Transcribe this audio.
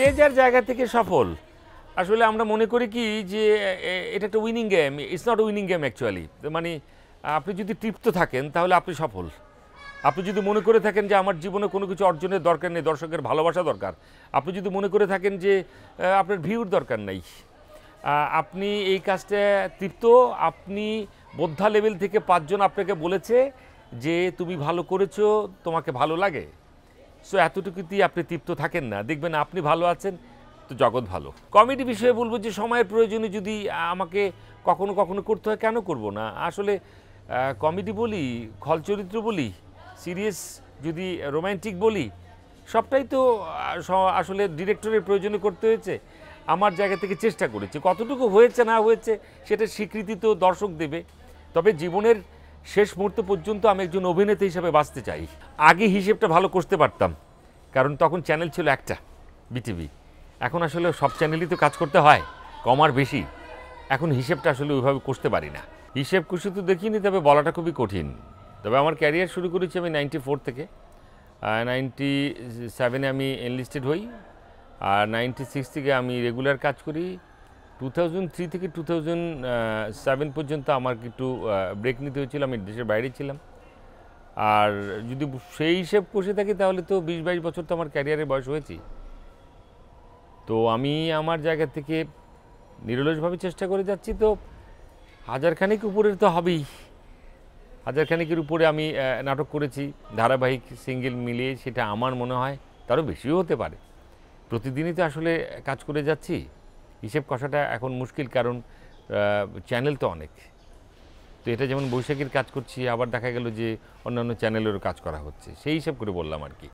যে যার জায়গা থেকে সফল। আসলে আমরা মনে করি কি যে এটা একটা winning game. It's not winning game actually. মানে আপনি যদি তৃপ্ত থাকেন তাহলে আপনি সফল। আপনি যদি মনে করে থাকেন যে আমার জীবনে কোনো কিছু অর্জনের দরকার নেই, দর্শকের ভালোবাসা দরকার, আপনি যদি মনে করে থাকেন যে আপনার ভিউর দরকার নেই, আপনি এই কাজটা তৃপ্ত, আপনি বোদ্ধা লেভেল থেকে 5 জন আপনাকে বলেছে যে তুমি ভালো করেছো, তোমাকে ভালো লাগে, সো এতটুকুতেই আপনি তৃপ্ত থাকেন না, দেখবেন আপনি ভালো আছেন তো জগৎ ভালো। কমেডি বিষয়ে বলবো যে সময়ের প্রয়োজনে যদি আমাকে কখনো কখনো করতে হয়, কেন করব না। আসলে কমেডি বলি, খল চরিত্র বলি, সিরিয়াস যদি রোম্যান্টিক বলি, সবটাই তো আসলে ডিরেক্টরের প্রয়োজনে করতে হয়েছে। আমার জায়গা থেকে চেষ্টা করেছি, কতটুকু হয়েছে না হয়েছে সেটা স্বীকৃতি তো দর্শক দেবে। তবে জীবনের শেষ মুহূর্ত পর্যন্ত আমি একজন অভিনেতা হিসাবে বাঁচতে চাই। আগে হিসেবটা ভালো করতে পারতাম, কারণ তখন চ্যানেল ছিল একটা, বিটিভি। এখন আসলে সব চ্যানেলই তো কাজ করতে হয়, কম আর বেশি। এখন হিসেবটা আসলে ওইভাবে করতে পারি না। হিসেব কুশি তো দেখিনি, তবে বলাটা খুবই কঠিন। তবে আমার ক্যারিয়ার শুরু করেছি আমি 94 থেকে। 97-এ আমি এনলিস্টেড হই, আর 96 থেকে আমি রেগুলার কাজ করি। 2003 থেকে 2007 পর্যন্ত আমার একটু ব্রেক নিতে হয়েছিল, আমি দেশের বাইরে ছিলাম। আর যদি সেই হিসেব কষে থাকি তাহলে তো 20-22 বছর তো আমার ক্যারিয়ারের বয়স হয়েছে। তো আমি আমার জায়গা থেকে নিরলসভাবে চেষ্টা করে যাচ্ছি, তো হাজারখানেক উপরের তো হবেই। হাজারখানেকের উপরে আমি নাটক করেছি, ধারাবাহিক সিঙ্গেল মিলিয়ে, সেটা আমার মনে হয় তারও বেশিও হতে পারে। প্রতিদিনই তো আসলে কাজ করে যাচ্ছি, হিসেব কষাটা এখন মুশকিল, কারণ চ্যানেল তো অনেক। তো এটা যেমন বৈশাখীর কাজ করছি, আবার দেখা গেল যে অন্যান্য চ্যানেলেরও কাজ করা হচ্ছে, সেই হিসাব করে বললাম আর কি।